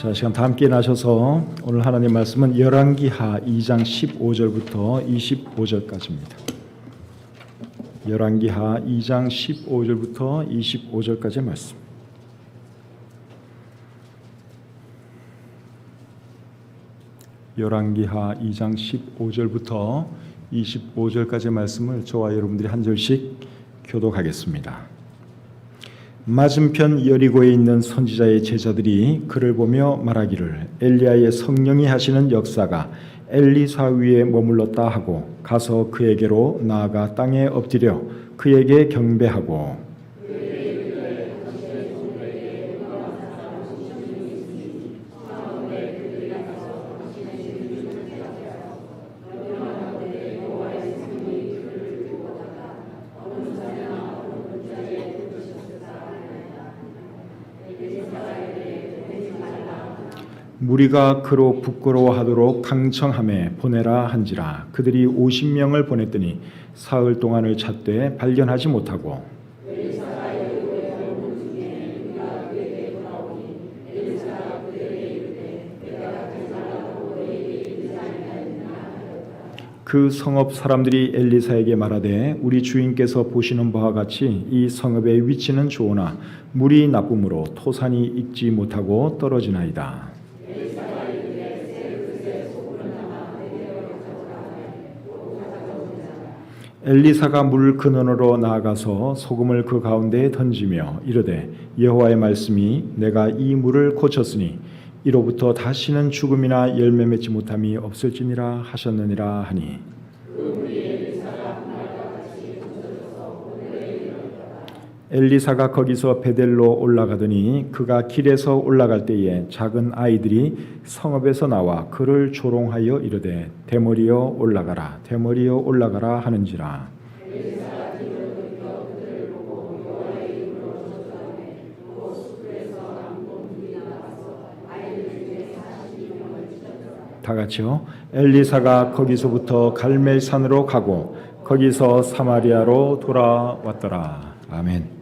자, 시간 다 함께 나셔서 오늘 하나님 말씀은 열왕기하 2장 15절부터 25절까지입니다. 열왕기하 2장 15절부터 25절까지의 말씀. 열왕기하 2장 15절부터 25절까지의 말씀을 저와 여러분들이 한 절씩 교독하겠습니다. 맞은편 여리고에 있는 선지자의 제자들이 그를 보며 말하기를 엘리야의 성령이 하시는 역사가 엘리사 위에 머물렀다 하고 가서 그에게로 나아가 땅에 엎드려 그에게 경배하고 무리가 그로 부끄러워하도록 강청함에 보내라 한지라. 그들이 50명을 보냈더니 사흘 동안을 찾되 발견하지 못하고 그 성읍 사람들이 엘리사에게 말하되 우리 주인께서 보시는 바와 같이 이 성읍의 위치는 좋으나 물이 나쁨으로 토산이 익지 못하고 떨어지나이다. 엘리사가 물 근원으로 나아가서 소금을 그 가운데에 던지며 이르되 여호와의 말씀이 내가 이 물을 고쳤으니 이로부터 다시는 죽음이나 열매 맺지 못함이 없을지니라 하셨느니라 하니 엘리사가 거기서 베델로 올라가더니 그가 길에서 올라갈 때에 작은 아이들이 성읍에서 나와 그를 조롱하여 이르되 대머리여 올라가라 대머리여 올라가라 하는지라. 다 같이요. 엘리사가 거기서부터 갈멜산으로 가고 거기서 사마리아로 돌아왔더라. 아멘.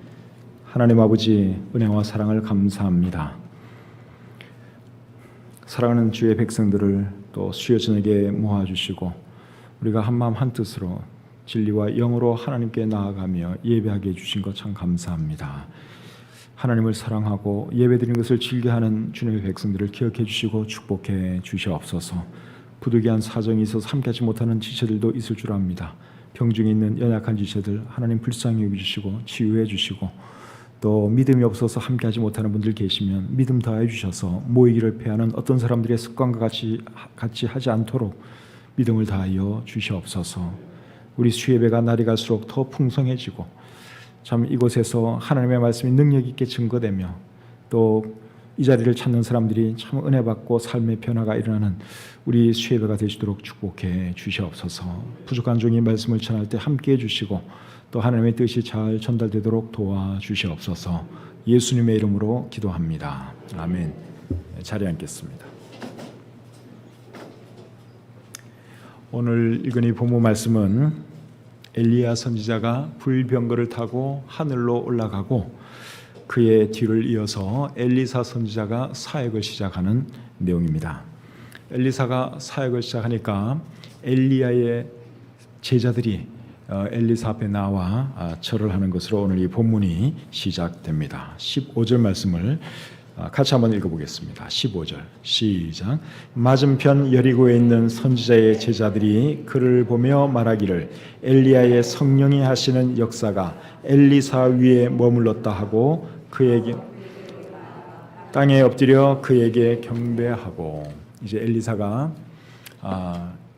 하나님 아버지 은혜와 사랑을 감사합니다. 사랑하는 주의 백성들을 또 수요 저녁에 모아주시고 우리가 한마음 한뜻으로 진리와 영으로 하나님께 나아가며 예배하게 해주신 것 참 감사합니다. 하나님을 사랑하고 예배드리는 것을 즐겨하는 주님의 백성들을 기억해 주시고 축복해 주시옵소서. 부득이한 사정이 있어서 함께하지 못하는 지체들도 있을 줄 압니다. 병중에 있는 연약한 지체들 하나님 불쌍히 여기주시고 치유해 주시고 또 믿음이 없어서 함께하지 못하는 분들 계시면 믿음 더해 주셔서 모이기를 패하는 어떤 사람들의 습관과 같이 하지 않도록 믿음을 다하여 주시옵소서. 우리 수예배가 날이 갈수록 더 풍성해지고 참 이곳에서 하나님의 말씀이 능력 있게 증거되며 또 이 자리를 찾는 사람들이 참 은혜 받고 삶의 변화가 일어나는 우리 수예배가 되시도록 축복해 주시옵소서. 부족한 종이 말씀을 전할 때 함께해 주시고 또 하나님의 뜻이 잘 전달되도록 도와주시옵소서. 예수님의 이름으로 기도합니다. 아멘. 자리에 앉겠습니다. 오늘 읽은 이 본문 말씀은 엘리야 선지자가 불병거를 타고 하늘로 올라가고 그의 뒤를 이어서 엘리사 선지자가 사역을 시작하는 내용입니다. 엘리사가 사역을 시작하니까 엘리야의 제자들이 엘리사 앞에 나와 절을 하는 것으로 오늘 이 본문이 시작됩니다. 15절 말씀을 같이 한번 읽어보겠습니다. 15절 시작. 맞은편 여리고에 있는 선지자의 제자들이 그를 보며 말하기를 엘리야의 성령이 하시는 역사가 엘리사 위에 머물렀다 하고 그에게 땅에 엎드려 그에게 경배하고. 이제 엘리사가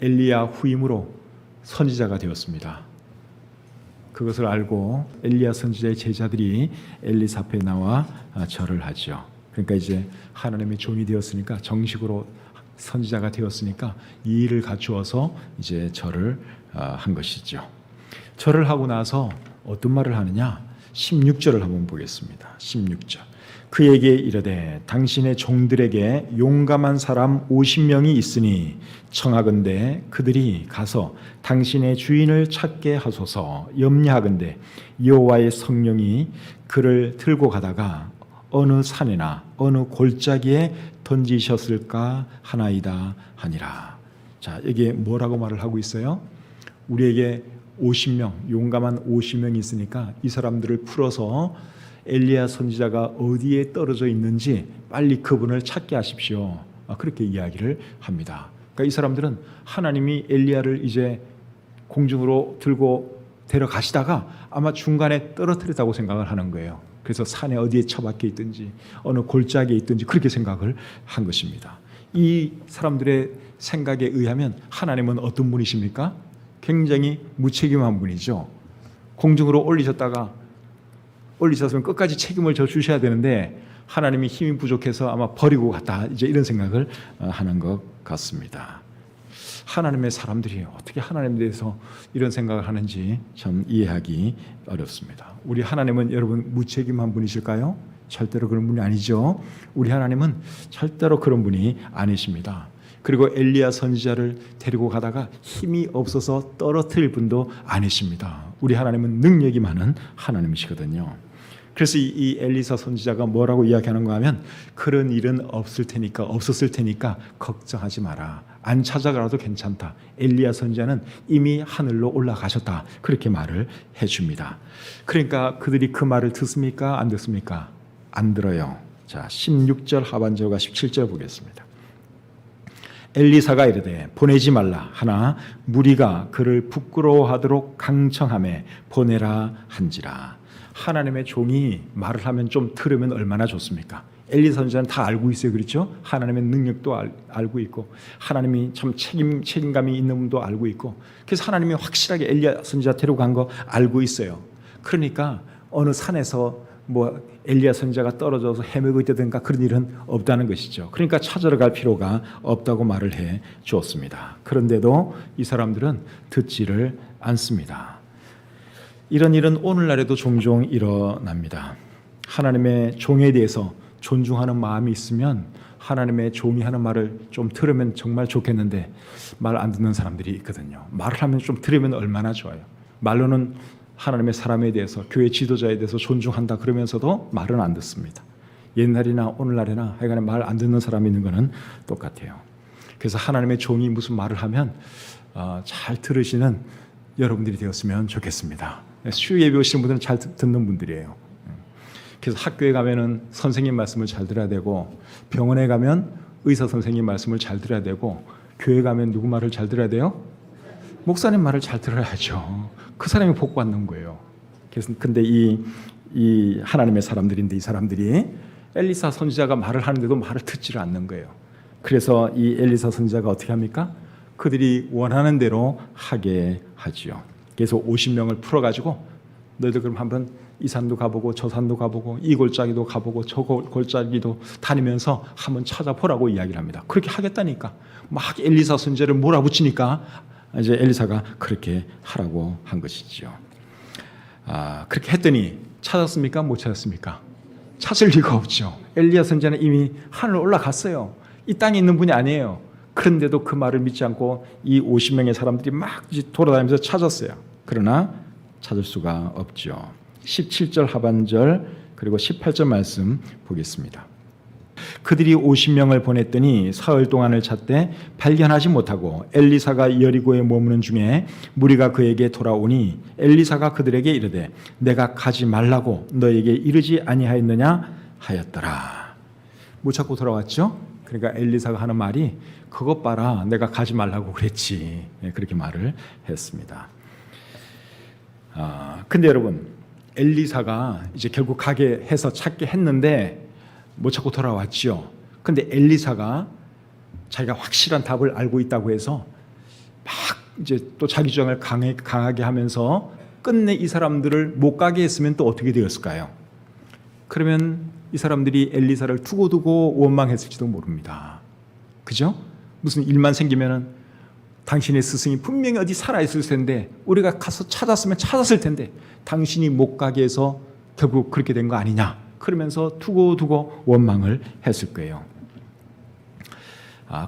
엘리야 후임으로 선지자가 되었습니다. 그것을 알고 엘리야 선지자의 제자들이 엘리사 앞에 나와 절을 하죠. 그러니까 이제 하나님의 종이 되었으니까 정식으로 선지자가 되었으니까 이 일을 갖추어서 이제 절을 한 것이죠. 절을 하고 나서 어떤 말을 하느냐? 16절을 한번 보겠습니다. 16절. 그에게 이르되 당신의 종들에게 용감한 사람 50명이 있으니 청하건대 그들이 가서 당신의 주인을 찾게 하소서. 염려하건대 여호와의 성령이 그를 들고 가다가 어느 산이나 어느 골짜기에 던지셨을까 하나이다 하니라. 자, 이게 뭐라고 말을 하고 있어요? 우리에게 50명, 용감한 50명이 있으니까 이 사람들을 풀어서 엘리야 선지자가 어디에 떨어져 있는지 빨리 그분을 찾게 하십시오. 그렇게 이야기를 합니다. 그러니까 이 사람들은 하나님이 엘리야를 이제 공중으로 들고 데려가시다가 아마 중간에 떨어뜨렸다고 생각을 하는 거예요. 그래서 산에 어디에 처박혀 있든지 어느 골짜기에 있든지 그렇게 생각을 한 것입니다. 이 사람들의 생각에 의하면 하나님은 어떤 분이십니까? 굉장히 무책임한 분이죠. 공중으로 올리셨으면 끝까지 책임을 져 주셔야 되는데 하나님이 힘이 부족해서 아마 버리고 갔다, 이제 이런 생각을 하는 것 같습니다. 하나님의 사람들이 어떻게 하나님에 대해서 이런 생각을 하는지 참 이해하기 어렵습니다. 우리 하나님은 여러분 무책임한 분이실까요? 절대로 그런 분이 아니죠. 우리 하나님은 절대로 그런 분이 아니십니다. 그리고 엘리야 선지자를 데리고 가다가 힘이 없어서 떨어뜨릴 분도 아니십니다. 우리 하나님은 능력이 많은 하나님이시거든요. 그래서 이 엘리사 선지자가 뭐라고 이야기하는가 하면 그런 일은 없었을 테니까 걱정하지 마라. 안 찾아가도 괜찮다. 엘리야 선지자는 이미 하늘로 올라가셨다. 그렇게 말을 해줍니다. 그러니까 그들이 그 말을 듣습니까? 안 듣습니까? 안 들어요. 자, 16절 하반절과 17절 보겠습니다. 엘리사가 이르되 보내지 말라 하나 무리가 그를 부끄러워하도록 강청하매 보내라 한지라. 하나님의 종이 말을 하면 좀 들으면 얼마나 좋습니까? 엘리사 선지자는 다 알고 있어요. 그렇죠? 하나님의 능력도 알고 있고 하나님이 참 책임감이 있는 분도 알고 있고, 그래서 하나님이 확실하게 엘리야 선지자 데려간 거 알고 있어요. 그러니까 어느 산에서 엘리야 선지자가 떨어져서 헤매고 있다든가 그런 일은 없다는 것이죠. 그러니까 찾으러 갈 필요가 없다고 말을 해 주었습니다. 그런데도 이 사람들은 듣지를 않습니다. 이런 일은 오늘날에도 종종 일어납니다. 하나님의 종에 대해서 존중하는 마음이 있으면 하나님의 종이 하는 말을 좀 들으면 정말 좋겠는데 말 안 듣는 사람들이 있거든요. 말을 하면 좀 들으면 얼마나 좋아요. 말로는 하나님의 사람에 대해서, 교회 지도자에 대해서 존중한다 그러면서도 말은 안 듣습니다. 옛날이나 오늘날이나 하여간에 말 안 듣는 사람이 있는 것은 똑같아요. 그래서 하나님의 종이 무슨 말을 하면 잘 들으시는 여러분들이 되었으면 좋겠습니다. 수요 예배 오시는 분들은 잘 듣는 분들이에요. 그래서 학교에 가면은 선생님 말씀을 잘 들어야 되고, 병원에 가면 의사 선생님 말씀을 잘 들어야 되고, 교회 가면 누구 말을 잘 들어야 돼요? 목사님 말을 잘 들어야죠. 그 사람이 복 받는 거예요. 그래서 근데 이 하나님의 사람들인데 이 사람들이 엘리사 선지자가 말을 하는데도 말을 듣지를 않는 거예요. 그래서 이 엘리사 선지자가 어떻게 합니까? 그들이 원하는 대로 하게 하지요. 그래서 50명을 풀어가지고 너희들 그럼 한번 이 산도 가보고 저 산도 가보고 이 골짜기도 가보고 저 골짜기도 다니면서 한번 찾아보라고 이야기를 합니다. 그렇게 하겠다니까 막 엘리사 선지자를 몰아붙이니까 이제 엘리사가 그렇게 하라고 한 것이죠. 그렇게 했더니 찾았습니까? 못 찾았습니까? 찾을 리가 없죠. 엘리야 선지자는 이미 하늘로 올라갔어요. 이 땅에 있는 분이 아니에요. 그런데도 그 말을 믿지 않고 이 50명의 사람들이 막 돌아다니면서 찾았어요. 그러나 찾을 수가 없죠. 17절 하반절 그리고 18절 말씀 보겠습니다. 그들이 50명을 보냈더니 사흘 동안을 찾되 발견하지 못하고 엘리사가 여리고에 머무는 중에 무리가 그에게 돌아오니 엘리사가 그들에게 이르되 내가 가지 말라고 너에게 이르지 아니하였느냐 하였더라. 못 찾고 돌아왔죠. 그러니까 엘리사가 하는 말이 그것 봐라 내가 가지 말라고 그랬지, 그렇게 말을 했습니다. 근데 여러분 엘리사가 이제 결국 가게 해서 찾게 했는데 못 찾고 돌아왔죠. 근데 엘리사가 자기가 확실한 답을 알고 있다고 해서 막 이제 또 자기 주장을 강하게 하면서 끝내 이 사람들을 못 가게 했으면 또 어떻게 되었을까요? 그러면 이 사람들이 엘리사를 두고두고 원망했을지도 모릅니다. 그죠? 무슨 일만 생기면은 당신의 스승이 분명히 어디 살아있을 텐데 우리가 가서 찾았으면 찾았을 텐데 당신이 못 가게 해서 결국 그렇게 된 거 아니냐, 그러면서 두고두고 원망을 했을 거예요.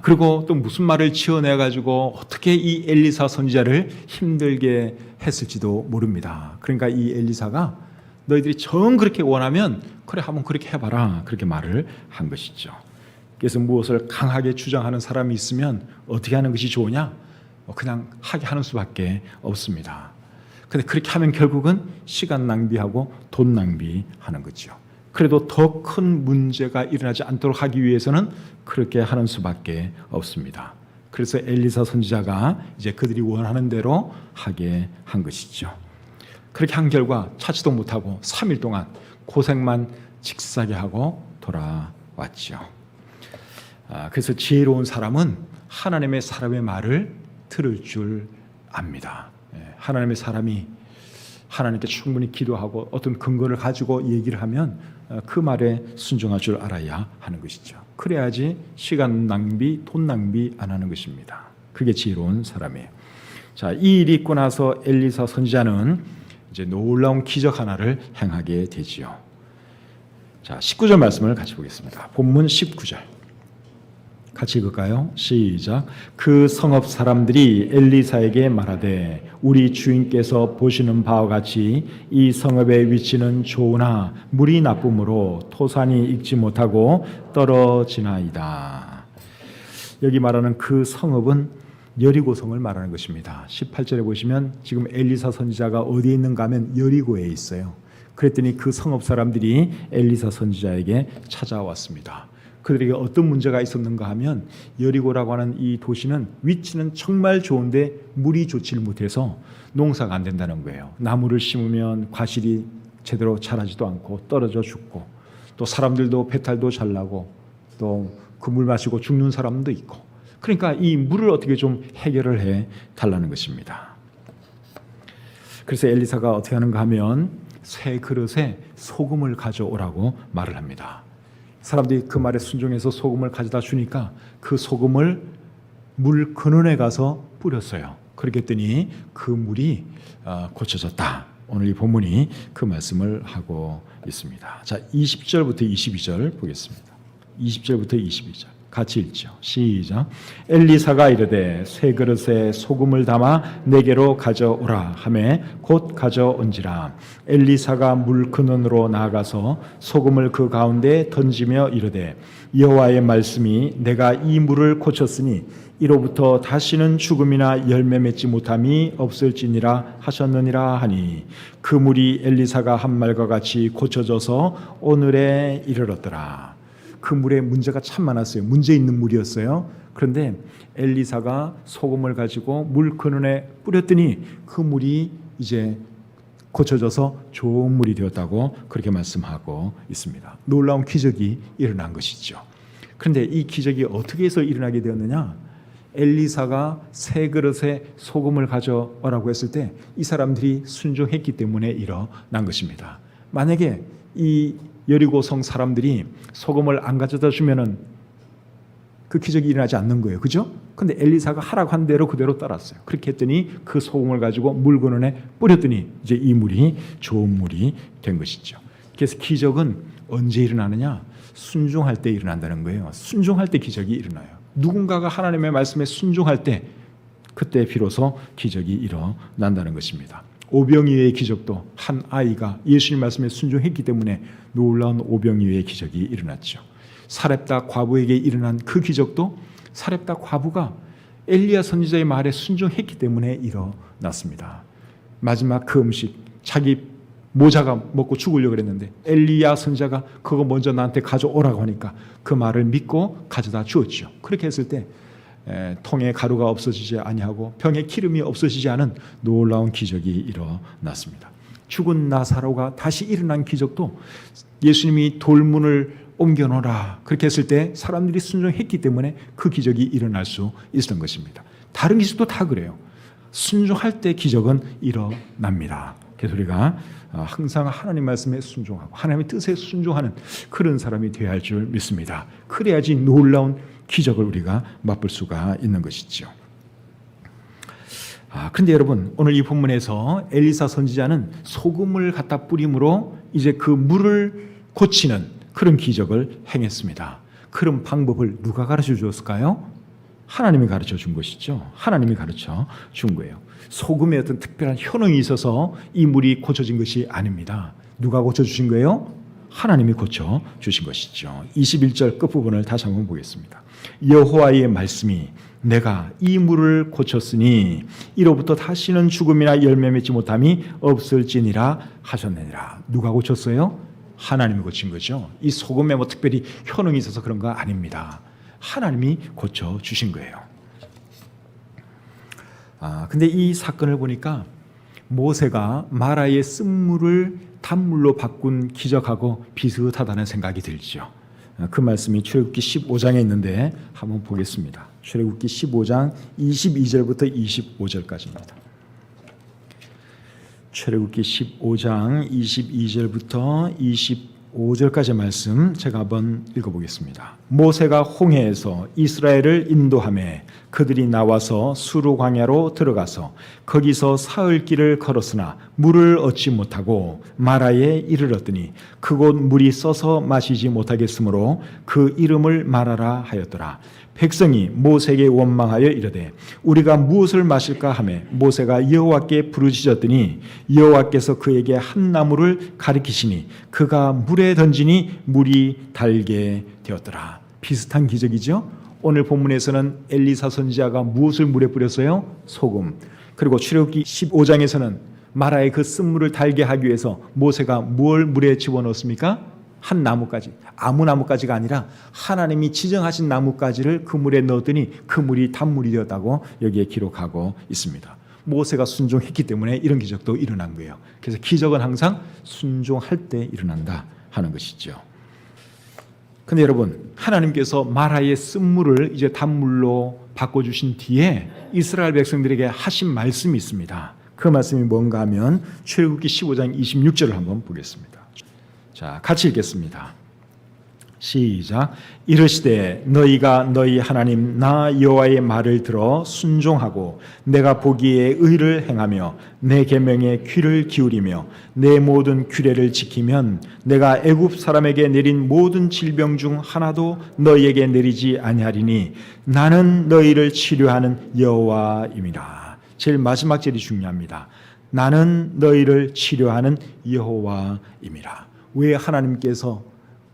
그리고 또 무슨 말을 지어내가지고 어떻게 이 엘리사 선지자를 힘들게 했을지도 모릅니다. 그러니까 이 엘리사가 너희들이 정 그렇게 원하면 그래 한번 그렇게 해봐라, 그렇게 말을 한 것이죠. 그래서 무엇을 강하게 주장하는 사람이 있으면 어떻게 하는 것이 좋으냐? 그냥 하게 하는 수밖에 없습니다. 근데 그렇게 하면 결국은 시간 낭비하고 돈 낭비하는 거죠. 그래도 더 큰 문제가 일어나지 않도록 하기 위해서는 그렇게 하는 수밖에 없습니다. 그래서 엘리사 선지자가 이제 그들이 원하는 대로 하게 한 것이죠. 그렇게 한 결과 찾지도 못하고 3일 동안 고생만 직사게 하고 돌아왔죠. 그래서 지혜로운 사람은 하나님의 사람의 말을 들을 줄 압니다. 하나님의 사람이 하나님께 충분히 기도하고 어떤 근거를 가지고 얘기를 하면 그 말에 순종할 줄 알아야 하는 것이죠. 그래야지 시간 낭비, 돈 낭비 안 하는 것입니다. 그게 지혜로운 사람이에요. 자, 이 일이 있고 나서 엘리사 선지자는 이제 놀라운 기적 하나를 행하게 되지요. 자, 19절 말씀을 같이 보겠습니다. 본문 19절. 같이 읽을까요? 시작. 그 성읍 사람들이 엘리사에게 말하되 우리 주인께서 보시는 바와 같이 이 성읍의 위치는 좋으나 물이 나쁨으로 토산이 익지 못하고 떨어지나이다. 여기 말하는 그 성읍은 여리고성을 말하는 것입니다. 18절에 보시면 지금 엘리사 선지자가 어디에 있는가 하면 여리고에 있어요. 그랬더니 그 성읍 사람들이 엘리사 선지자에게 찾아왔습니다. 그들에게 어떤 문제가 있었는가 하면 여리고라고 하는 이 도시는 위치는 정말 좋은데 물이 좋지를 못해서 농사가 안 된다는 거예요. 나무를 심으면 과실이 제대로 자라지도 않고 떨어져 죽고 또 사람들도 배탈도 잘 나고 또 그 물 마시고 죽는 사람도 있고 그러니까 이 물을 어떻게 좀 해결을 해 달라는 것입니다. 그래서 엘리사가 어떻게 하는가 하면 새 그릇에 소금을 가져오라고 말을 합니다. 사람들이 그 말에 순종해서 소금을 가져다 주니까 그 소금을 물 근원에 가서 뿌렸어요. 그렇게 했더니 그 물이 고쳐졌다. 오늘 이 본문이 그 말씀을 하고 있습니다. 자, 20절부터 22절 보겠습니다. 20절부터 22절 같이 읽죠. 시작. 엘리사가 이르되 새 그릇에 소금을 담아 내게로 가져오라 하매 곧 가져온지라. 엘리사가 물 근원으로 나아가서 소금을 그 가운데 던지며 이르되 여호와의 말씀이 내가 이 물을 고쳤으니 이로부터 다시는 죽음이나 열매 맺지 못함이 없을지니라 하셨느니라 하니 그 물이 엘리사가 한 말과 같이 고쳐져서 오늘에 이르렀더라. 그 물에 문제가 참 많았어요. 문제 있는 물이었어요. 그런데 엘리사가 소금을 가지고 물 근원에 뿌렸더니 그 물이 이제 고쳐져서 좋은 물이 되었다고 그렇게 말씀하고 있습니다. 놀라운 기적이 일어난 것이죠. 그런데 이 기적이 어떻게 해서 일어나게 되었느냐? 엘리사가 새 그릇에 소금을 가져오라고 했을 때 이 사람들이 순종했기 때문에 일어난 것입니다. 만약에 이 여리고성 사람들이 소금을 안 가져다 주면은 그 기적이 일어나지 않는 거예요. 그죠? 근데 엘리사가 하라고 한 대로 그대로 따랐어요. 그렇게 했더니 그 소금을 가지고 물 근원에 뿌렸더니 이제 이 물이 좋은 물이 된 것이죠. 그래서 기적은 언제 일어나느냐? 순종할 때 일어난다는 거예요. 순종할 때 기적이 일어나요. 누군가가 하나님의 말씀에 순종할 때 그때 비로소 기적이 일어난다는 것입니다. 오병이어의 기적도 한 아이가 예수님 말씀에 순종했기 때문에 놀라운 오병이어의 기적이 일어났죠. 사렙다 과부에게 일어난 그 기적도 사렙다 과부가 엘리야 선지자의 말에 순종했기 때문에 일어났습니다. 마지막 그 음식 자기 모자가 먹고 죽으려고 그랬는데 엘리야 선지자가 그거 먼저 나한테 가져오라고 하니까 그 말을 믿고 가져다 주었죠. 그렇게 했을 때 통에 가루가 없어지지 아니하고 병에 기름이 없어지지 않은 놀라운 기적이 일어났습니다. 죽은 나사로가 다시 일어난 기적도 예수님이 돌문을 옮겨놓으라 그렇게 했을 때 사람들이 순종했기 때문에 그 기적이 일어날 수 있었던 것입니다. 다른 기적도 다 그래요. 순종할 때 기적은 일어납니다. 그래서 우리가 항상 하나님 말씀에 순종하고 하나님의 뜻에 순종하는 그런 사람이 되어야 할 줄 믿습니다. 그래야지 놀라운 기적을 우리가 맛볼 수가 있는 것이죠. 그런데 여러분 오늘 이 본문에서 엘리사 선지자는 소금을 갖다 뿌림으로 이제 그 물을 고치는 그런 기적을 행했습니다. 그런 방법을 누가 가르쳐 주었을까요? 하나님이 가르쳐 준 것이죠. 하나님이 가르쳐 준 거예요. 소금에 어떤 특별한 효능이 있어서 이 물이 고쳐진 것이 아닙니다. 누가 고쳐주신 거예요? 하나님이 고쳐 주신 것이죠. 21절 끝부분을 다시 한번 보겠습니다. 여호와의 말씀이 내가 이 물을 고쳤으니 이로부터 다시는 죽음이나 열매 맺지 못함이 없을지니라 하셨느니라. 누가 고쳤어요? 하나님이 고친 거죠. 이 소금에 뭐 특별히 효능이 있어서 그런 거 아닙니다. 하나님이 고쳐 주신 거예요. 근데 이 사건을 보니까 모세가 마라의 쓴물을 단물로 바꾼 기적하고 비슷하다는 생각이 들죠. 그 말씀이 출애굽기 15장에 있는데 한번 보겠습니다. 출애굽기 15장 22절부터 25절까지입니다. 출애굽기 15장 22절부터 25절까지의 말씀 제가 한번 읽어보겠습니다. 모세가 홍해에서 이스라엘을 인도하매 그들이 나와서 수르 광야로 들어가서 거기서 사흘 길을 걸었으나 물을 얻지 못하고 마라에 이르렀더니 그곳 물이 써서 마시지 못하겠으므로 그 이름을 마라라 하였더라. 백성이 모세에게 원망하여 이르되 우리가 무엇을 마실까 하매 모세가 여호와께 부르짖었더니 여호와께서 그에게 한 나무를 가리키시니 그가 물에 던지니 물이 달게 되었더라. 비슷한 기적이죠. 오늘 본문에서는 엘리사 선지자가 무엇을 물에 뿌렸어요? 소금. 그리고 출애굽기 15장에서는 마라의 그 쓴물을 달게 하기 위해서 모세가 뭘 물에 집어넣었습니까? 한 나뭇가지, 아무 나뭇가지가 아니라 하나님이 지정하신 나뭇가지를 그 물에 넣었더니 그 물이 단물이 되었다고 여기에 기록하고 있습니다. 모세가 순종했기 때문에 이런 기적도 일어난 거예요. 그래서 기적은 항상 순종할 때 일어난다 하는 것이죠. 근데 여러분, 하나님께서 마라의 쓴물을 이제 단물로 바꿔주신 뒤에 이스라엘 백성들에게 하신 말씀이 있습니다. 그 말씀이 뭔가 하면 출애굽기 15장 26절을 한번 보겠습니다. 자, 같이 읽겠습니다. 시작. 이르시되 너희가 너희 하나님 나 여호와의 말을 들어 순종하고 내가 보기에 의를 행하며 내 계명에 귀를 기울이며 내 모든 규례를 지키면 내가 애굽 사람에게 내린 모든 질병 중 하나도 너희에게 내리지 아니하리니 나는 너희를 치료하는 여호와임이라. 제일 마지막 절이 중요합니다. 나는 너희를 치료하는 여호와임이라. 왜 하나님께서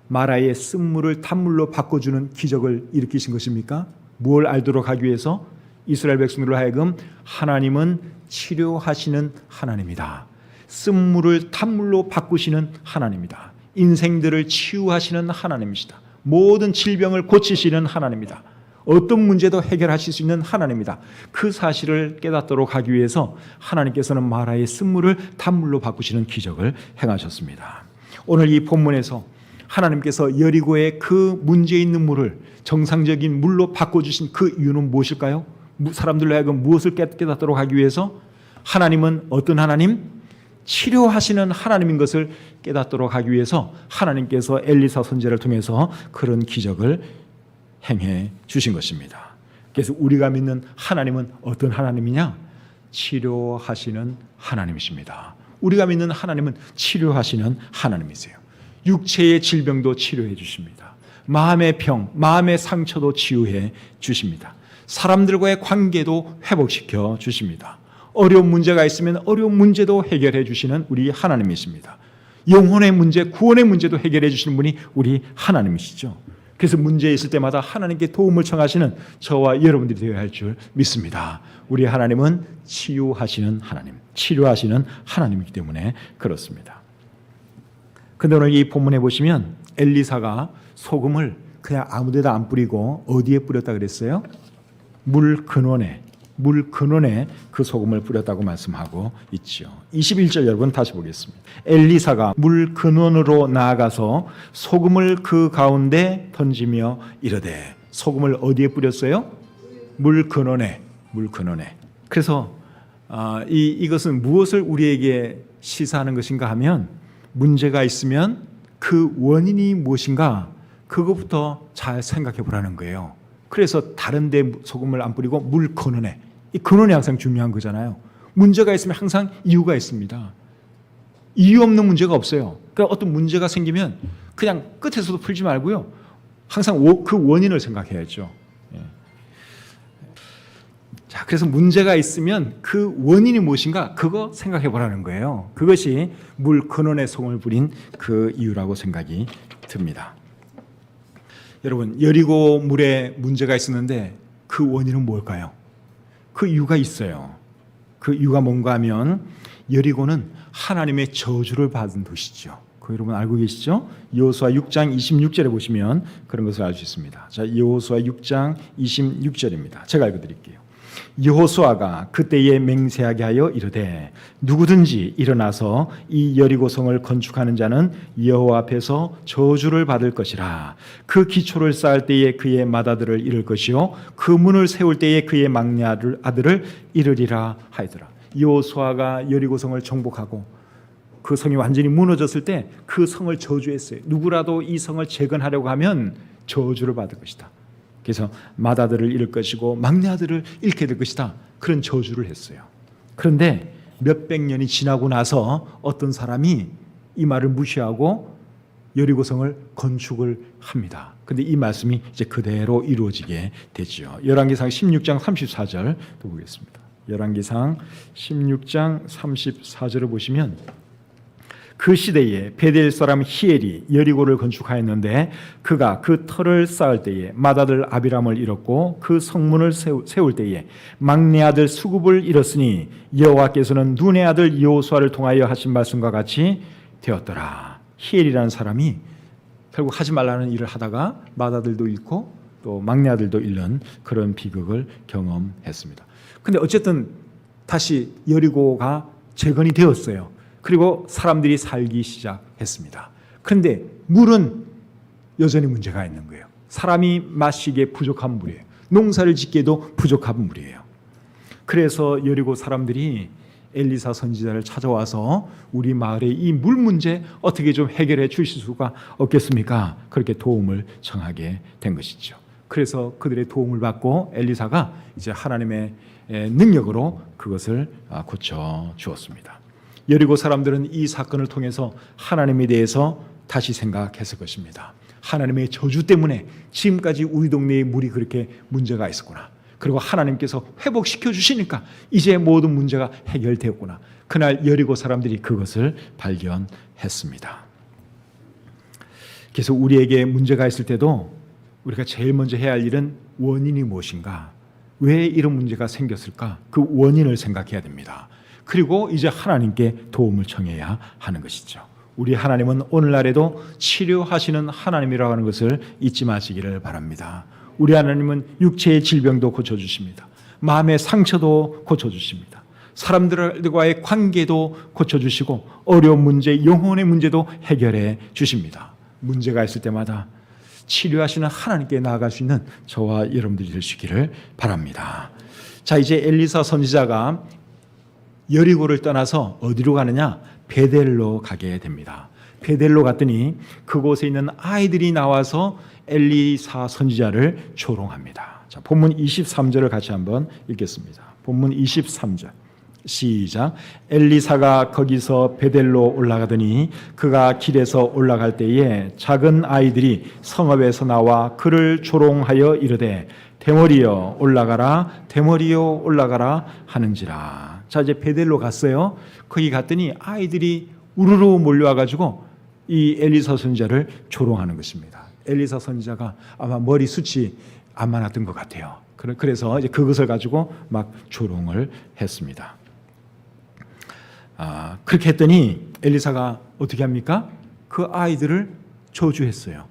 마라의 쓴물을 단물로 바꿔주는 기적을 일으키신 것입니까? 무엇을 알도록 하기 위해서? 이스라엘 백성들로 하여금 하나님은 치료하시는 하나님이다. 쓴물을 단물로 바꾸시는 하나님이다. 인생들을 치유하시는 하나님이시다. 모든 질병을 고치시는 하나님이다. 어떤 문제도 해결하실 수 있는 하나님이다. 그 사실을 깨닫도록 하기 위해서 하나님께서는 마라의 쓴물을 단물로 바꾸시는 기적을 행하셨습니다. 오늘 이 본문에서 하나님께서 여리고의 그 문제 있는 물을 정상적인 물로 바꿔주신 그 이유는 무엇일까요? 사람들로 하여금 무엇을 깨닫도록 하기 위해서? 하나님은 어떤 하나님? 치료하시는 하나님인 것을 깨닫도록 하기 위해서 하나님께서 엘리사 선지자를 통해서 그런 기적을 행해 주신 것입니다. 그래서 우리가 믿는 하나님은 어떤 하나님이냐? 치료하시는 하나님이십니다. 우리가 믿는 하나님은 치료하시는 하나님이세요. 육체의 질병도 치료해 주십니다. 마음의 병, 마음의 상처도 치유해 주십니다. 사람들과의 관계도 회복시켜 주십니다. 어려운 문제가 있으면 어려운 문제도 해결해 주시는 우리 하나님이십니다. 영혼의 문제, 구원의 문제도 해결해 주시는 분이 우리 하나님이시죠. 그래서 문제 있을 때마다 하나님께 도움을 청하시는 저와 여러분들이 되어야 할 줄 믿습니다. 우리 하나님은 치유하시는 하나님, 치료하시는 하나님이기 때문에 그렇습니다. 근데 오늘 이 본문에 보시면 엘리사가 소금을 그냥 아무 데다 안 뿌리고 어디에 뿌렸다 그랬어요? 물 근원에 그 소금을 뿌렸다고 말씀하고 있죠. 21절 여러분 다시 보겠습니다. 엘리사가 물 근원으로 나아가서 소금을 그 가운데 던지며 이르되. 소금을 어디에 뿌렸어요? 물 근원에. 그래서 이것은 무엇을 우리에게 시사하는 것인가 하면 문제가 있으면 그 원인이 무엇인가 그것부터 잘 생각해 보라는 거예요. 그래서 다른 데 소금을 안 뿌리고 물 근원에. 이 근원이 항상 중요한 거잖아요. 문제가 있으면 항상 이유가 있습니다. 이유 없는 문제가 없어요. 그러니까 어떤 문제가 생기면 그냥 끝에서도 풀지 말고요. 항상 그 원인을 생각해야죠. 자, 그래서 문제가 있으면 그 원인이 무엇인가 그거 생각해 보라는 거예요. 그것이 물 근원의 성을 부린 그 이유라고 생각이 듭니다. 여러분, 여리고 물에 문제가 있었는데 그 원인은 뭘까요? 그 이유가 있어요. 그 이유가 뭔가 하면 여리고는 하나님의 저주를 받은 도시죠. 그 여러분 알고 계시죠? 여호수아 6장 26절에 보시면 그런 것을 알 수 있습니다. 자, 여호수아 6장 26절입니다. 제가 읽어드릴게요. 여호수아가 그때에 맹세하게 하여 이르되 누구든지 일어나서 이 여리고성을 건축하는 자는 여호와 앞에서 저주를 받을 것이라. 그 기초를 쌓을 때에 그의 맏아들을 잃을 것이요 그 문을 세울 때에 그의 막내 아들을 잃으리라 하더라. 여호수아가 여리고성을 정복하고 그 성이 완전히 무너졌을 때 그 성을 저주했어요. 누구라도 이 성을 재건하려고 하면 저주를 받을 것이다. 그래서 맏아들을 잃을 것이고 막내 아들을 잃게 될 것이다. 그런 저주를 했어요. 그런데 몇백 년이 지나고 나서 어떤 사람이 이 말을 무시하고 여리고성을 건축을 합니다. 그런데 이 말씀이 이제 그대로 이루어지게 되죠. 열왕기상 16장 34절 또 보겠습니다. 열왕기상 16장 34절을 보시면 그 시대에 베델 사람 히엘이 여리고를 건축하였는데 그가 그 터를 쌓을 때에 맏아들 아비람을 잃었고 그 성문을 세울 때에 막내 아들 수굽을 잃었으니 여호와께서는 눈의 아들 여호수아를 통하여 하신 말씀과 같이 되었더라. 히엘이라는 사람이 결국 하지 말라는 일을 하다가 맏아들도 잃고 또 막내 아들도 잃는 그런 비극을 경험했습니다. 근데 어쨌든 다시 여리고가 재건이 되었어요. 그리고 사람들이 살기 시작했습니다. 그런데 물은 여전히 문제가 있는 거예요. 사람이 마시기에 부족한 물이에요. 농사를 짓기에도 부족한 물이에요. 그래서 여리고 사람들이 엘리사 선지자를 찾아와서 우리 마을의 이 물 문제 어떻게 좀 해결해 주실 수가 없겠습니까? 그렇게 도움을 청하게 된 것이죠. 그래서 그들의 도움을 받고 엘리사가 이제 하나님의 능력으로 그것을 고쳐 주었습니다. 여리고 사람들은 이 사건을 통해서 하나님에 대해서 다시 생각했을 것입니다. 하나님의 저주 때문에 지금까지 우리 동네에 물이 그렇게 문제가 있었구나. 그리고 하나님께서 회복시켜 주시니까 이제 모든 문제가 해결되었구나. 그날 여리고 사람들이 그것을 발견했습니다. 그래서 우리에게 문제가 있을 때도 우리가 제일 먼저 해야 할 일은 원인이 무엇인가? 왜 이런 문제가 생겼을까? 그 원인을 생각해야 됩니다. 그리고 이제 하나님께 도움을 청해야 하는 것이죠. 우리 하나님은 오늘날에도 치료하시는 하나님이라고 하는 것을 잊지 마시기를 바랍니다. 우리 하나님은 육체의 질병도 고쳐주십니다. 마음의 상처도 고쳐주십니다. 사람들과의 관계도 고쳐주시고 어려운 문제, 영혼의 문제도 해결해 주십니다. 문제가 있을 때마다 치료하시는 하나님께 나아갈 수 있는 저와 여러분들이 될 수 있기를 바랍니다. 자, 이제 엘리사 선지자가 여리고를 떠나서 어디로 가느냐? 베델로 가게 됩니다. 베델로 갔더니 그곳에 있는 아이들이 나와서 엘리사 선지자를 조롱합니다. 자, 본문 23절을 같이 한번 읽겠습니다. 본문 23절 시작. 엘리사가 거기서 베델로 올라가더니 그가 길에서 올라갈 때에 작은 아이들이 성읍에서 나와 그를 조롱하여 이르되 대머리여 올라가라 대머리여 올라가라 하는지라. 자, 이제 베델로 갔어요. 거기 갔더니 아이들이 우르르 몰려와가지고 이 엘리사 선지자를 조롱하는 것입니다. 엘리사 선지자가 아마 머리 숱이 안 많았던 것 같아요. 그래서 이제 그것을 가지고 막 조롱을 했습니다. 그렇게 했더니 엘리사가 어떻게 합니까? 그 아이들을 저주했어요.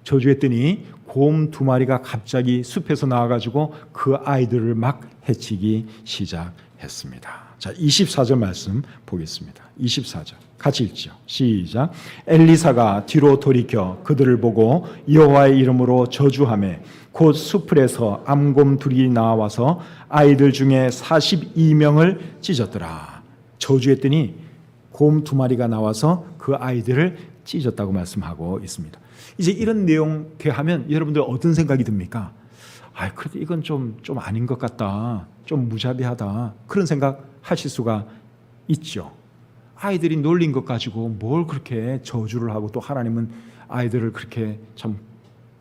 저주했더니 곰 2마리가 갑자기 숲에서 나와가지고 그 아이들을 막 해치기 시작했습니다. 자, 24절 말씀 보겠습니다. 24절 같이 읽죠. 시작. 엘리사가 뒤로 돌이켜 그들을 보고 여호와의 이름으로 저주하매 곧 숲풀에서 암곰 둘이 나와서 아이들 중에 42명을 찢었더라. 저주했더니 곰 2마리가 나와서 그 아이들을 찢었다고 말씀하고 있습니다. 이제 이런 내용 하면 여러분들 어떤 생각이 듭니까? 그래도 이건 좀 아닌 것 같다. 좀 무자비하다. 그런 생각 하실 수가 있죠. 아이들이 놀린 것 가지고 뭘 그렇게 저주를 하고 또 하나님은 아이들을 그렇게 참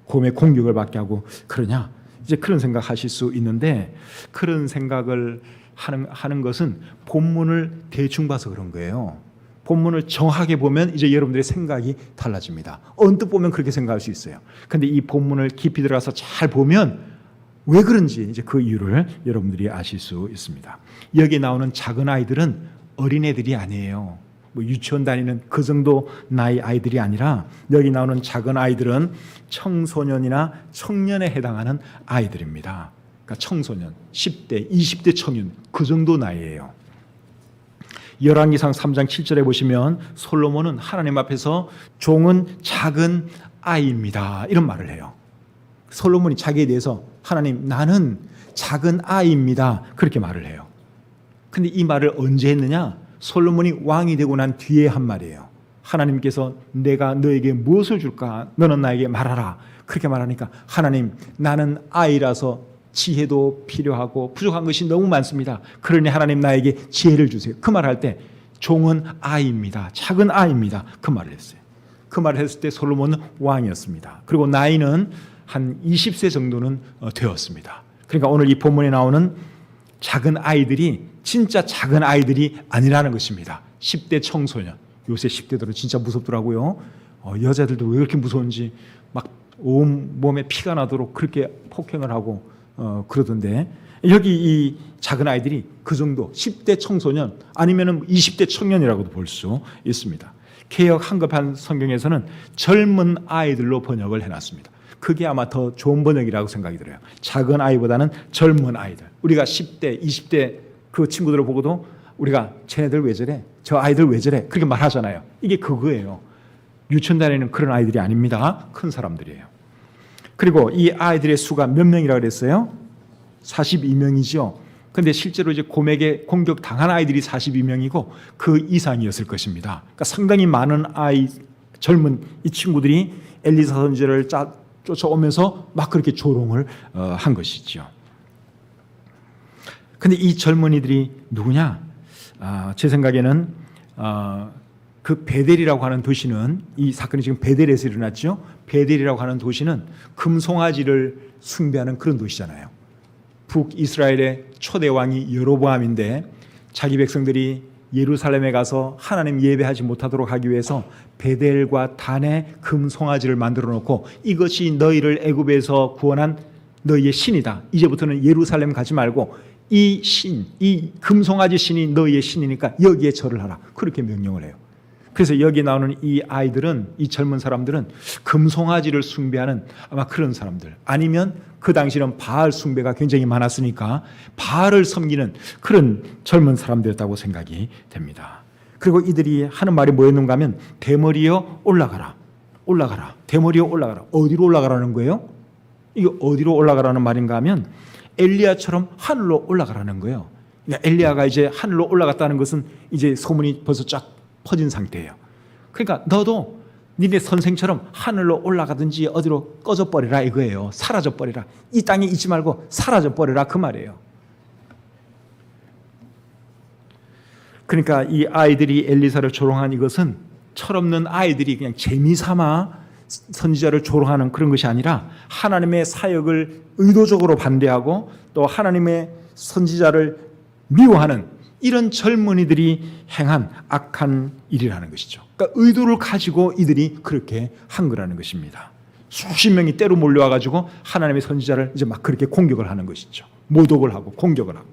곰의 공격을 받게 하고 그러냐? 이제 그런 생각하실 수 있는데 그런 생각을 하는 것은 본문을 대충 봐서 그런 거예요. 본문을 정확하게 보면 이제 여러분들의 생각이 달라집니다. 언뜻 보면 그렇게 생각할 수 있어요. 근데 이 본문을 깊이 들어가서 잘 보면 왜 그런지 이제 그 이유를 여러분들이 아실 수 있습니다. 여기 나오는 작은 아이들은 어린애들이 아니에요. 뭐 유치원 다니는 그 정도 나이 아이들이 아니라 여기 나오는 작은 아이들은 청소년이나 청년에 해당하는 아이들입니다. 그러니까 청소년, 10대, 20대 청년 그 정도 나이예요. 열왕기상 3장 7절에 보시면 솔로몬은 하나님 앞에서 종은 작은 아이입니다 이런 말을 해요. 솔로몬이 자기에 대해서 하나님 나는 작은 아이입니다 그렇게 말을 해요. 근데 이 말을 언제 했느냐? 솔로몬이 왕이 되고 난 뒤에 한 말이에요. 하나님께서 내가 너에게 무엇을 줄까? 너는 나에게 말하라. 그렇게 말하니까 하나님 나는 아이라서 지혜도 필요하고 부족한 것이 너무 많습니다. 그러니 하나님 나에게 지혜를 주세요. 그 말할 때 종은 아이입니다. 작은 아이입니다. 그 말을 했어요. 그 말을 했을 때 솔로몬은 왕이었습니다. 그리고 나이는 한 20세 정도는 되었습니다. 그러니까 오늘 이 본문에 나오는 작은 아이들이 진짜 작은 아이들이 아니라는 것입니다. 10대 청소년. 요새 10대들은 진짜 무섭더라고요. 여자들도 왜 그렇게 무서운지 막 온몸에 피가 나도록 그렇게 폭행을 하고 그러던데 여기 이 작은 아이들이 그 정도 10대 청소년 아니면 20대 청년이라고도 볼 수 있습니다. 개역 한급한 성경에서는 젊은 아이들로 번역을 해놨습니다. 그게 아마 더 좋은 번역이라고 생각이 들어요. 작은 아이보다는 젊은 아이들. 우리가 10대, 20대 그 친구들을 보고도 우리가 쟤네들 왜 저래? 저 아이들 왜 저래? 그렇게 말하잖아요. 이게 그거예요. 유치원 다니는 그런 아이들이 아닙니다. 큰 사람들이에요. 그리고 이 아이들의 수가 몇 명이라고 그랬어요? 42명이죠. 근데 실제로 이제 곰에게 공격 당한 아이들이 42명이고 그 이상이었을 것입니다. 그러니까 상당히 많은 젊은 이 친구들이 엘리사 선지자를 쫓아오면서 막 그렇게 조롱을 한 것이죠. 근데 이 젊은이들이 누구냐? 제 생각에는 그 베델이라고 하는 도시는 이 사건이 지금 베델에서 일어났죠. 베델이라고 하는 도시는 금송아지를 숭배하는 그런 도시잖아요. 북이스라엘의 초대 왕이 여로보암인데 자기 백성들이 예루살렘에 가서 하나님 예배하지 못하도록 하기 위해서 베델과 단에 금송아지를 만들어 놓고 이것이 너희를 애굽에서 구원한 너희의 신이다. 이제부터는 예루살렘 가지 말고 이 신, 이 금송아지 신이 너희의 신이니까 여기에 절을 하라. 그렇게 명령을 해요. 그래서 여기 나오는 이 아이들은, 이 젊은 사람들은 금송아지를 숭배하는 아마 그런 사람들, 아니면 그 당시는 바알 숭배가 굉장히 많았으니까 바알을 섬기는 그런 젊은 사람들이었다고 생각이 됩니다. 그리고 이들이 하는 말이 뭐였는가 하면 대머리여 올라가라. 올라가라. 대머리여 올라가라. 어디로 올라가라는 거예요? 이거 어디로 올라가라는 말인가 하면 엘리야처럼 하늘로 올라가라는 거예요. 그러니까 엘리야가 이제 하늘로 올라갔다는 것은 이제 소문이 벌써 쫙 퍼진 상태예요. 그러니까 너도 니네 선생처럼 하늘로 올라가든지 어디로 꺼져버리라 이거예요. 사라져버리라. 이 땅에 있지 말고 사라져버리라 그 말이에요. 그러니까 이 아이들이 엘리사를 조롱한 이것은 철없는 아이들이 그냥 재미삼아 선지자를 조롱하는 그런 것이 아니라 하나님의 사역을 의도적으로 반대하고 또 하나님의 선지자를 미워하는 이런 젊은이들이 행한 악한 일이라는 것이죠. 그러니까 의도를 가지고 이들이 그렇게 한 거라는 것입니다. 수십 명이 때로 몰려와가지고 하나님의 선지자를 이제 막 그렇게 공격을 하는 것이죠. 모독을 하고 공격을 하고.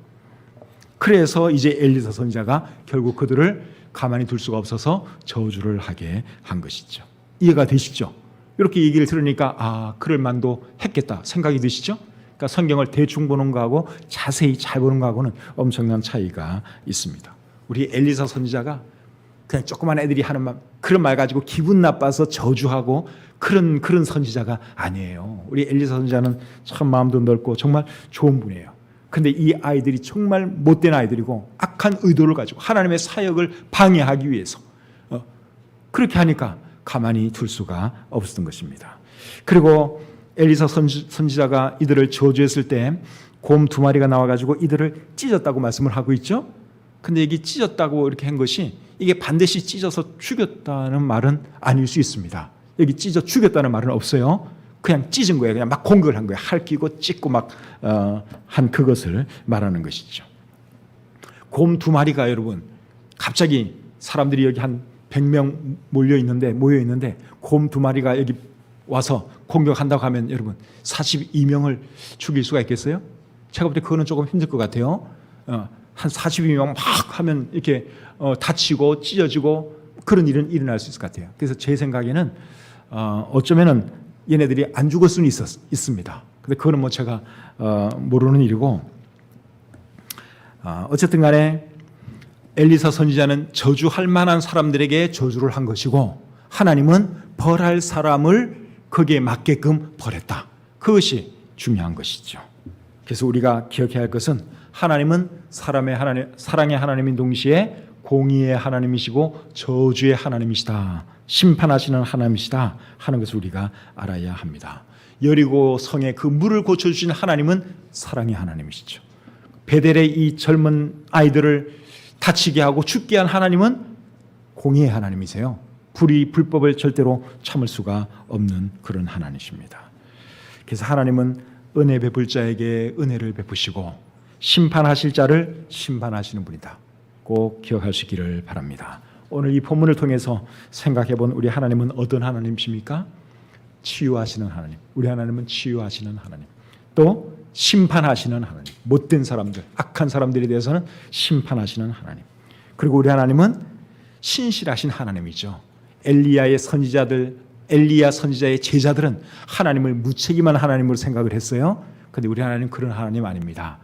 그래서 이제 엘리사 선지자가 결국 그들을 가만히 둘 수가 없어서 저주를 하게 한 것이죠. 이해가 되시죠? 이렇게 얘기를 들으니까 그럴 만도 했겠다 생각이 드시죠? 그러니까 성경을 대충 보는 거하고 자세히 잘 보는 거하고는 엄청난 차이가 있습니다. 우리 엘리사 선지자가 그냥 조그만 애들이 하는 그런 말 가지고 기분 나빠서 저주하고 그런 선지자가 아니에요. 우리 엘리사 선지자는 참 마음도 넓고 정말 좋은 분이에요. 근데 이 아이들이 정말 못된 아이들이고 악한 의도를 가지고 하나님의 사역을 방해하기 위해서 그렇게 하니까 가만히 둘 수가 없었던 것입니다. 그리고 엘리사 선지자가 이들을 저주했을 때 곰 2마리가 나와가지고 이들을 찢었다고 말씀을 하고 있죠. 근데 이게 찢었다고 이렇게 한 것이 이게 반드시 찢어서 죽였다는 말은 아닐 수 있습니다. 여기 찢어 죽였다는 말은 없어요. 그냥 찢은 거예요. 그냥 막 공격을 한 거예요. 할끼고 찢고 막 한 그것을 말하는 것이죠. 곰 2마리가 여러분 갑자기 사람들이 여기 한 100명 모여 있는데 곰 2마리가 여기 와서 공격한다고 하면 여러분 42명을 죽일 수가 있겠어요? 제가 볼 때 그거는 조금 힘들 것 같아요. 한 42명 막 하면 이렇게 다치고 찢어지고 그런 일은 일어날 수 있을 것 같아요. 그래서 제 생각에는 어쩌면은 얘네들이 안 죽을 수는 있습니다. 근데 그거는 뭐 제가 모르는 일이고 어쨌든 간에 엘리사 선지자는 저주할 만한 사람들에게 저주를 한 것이고 하나님은 벌할 사람을 거기에 맞게끔 벌했다. 그것이 중요한 것이죠. 그래서 우리가 기억해야 할 것은 하나님은 사랑의 하나님인 동시에 공의의 하나님이시고 저주의 하나님이시다. 심판하시는 하나님이시다 하는 것을 우리가 알아야 합니다. 여리고 성의 그 물을 고쳐주신 하나님은 사랑의 하나님이시죠. 베델의 이 젊은 아이들을 다치게 하고 죽게 한 하나님은 공의의 하나님이세요. 불법을 절대로 참을 수가 없는 그런 하나님이십니다. 그래서 하나님은 은혜 베풀 자에게 은혜를 베푸시고 심판하실 자를 심판하시는 분이다. 꼭 기억하시기를 바랍니다. 오늘 이 본문을 통해서 생각해 본 우리 하나님은 어떤 하나님이십니까? 치유하시는 하나님. 우리 하나님은 치유하시는 하나님. 또 심판하시는 하나님. 못된 사람들, 악한 사람들에 대해서는 심판하시는 하나님. 그리고 우리 하나님은 신실하신 하나님이죠. 엘리야 선지자의 제자들은 하나님을 무책임한 하나님으로 생각을 했어요. 그런데 우리 하나님은 그런 하나님 아닙니다.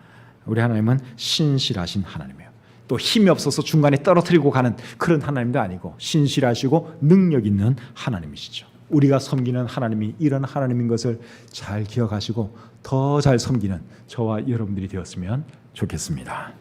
우리 하나님은 신실하신 하나님이에요. 또 힘이 없어서 중간에 떨어뜨리고 가는 그런 하나님도 아니고 신실하시고 능력 있는 하나님이시죠. 우리가 섬기는 하나님이 이런 하나님인 것을 잘 기억하시고 더 잘 섬기는 저와 여러분들이 되었으면 좋겠습니다.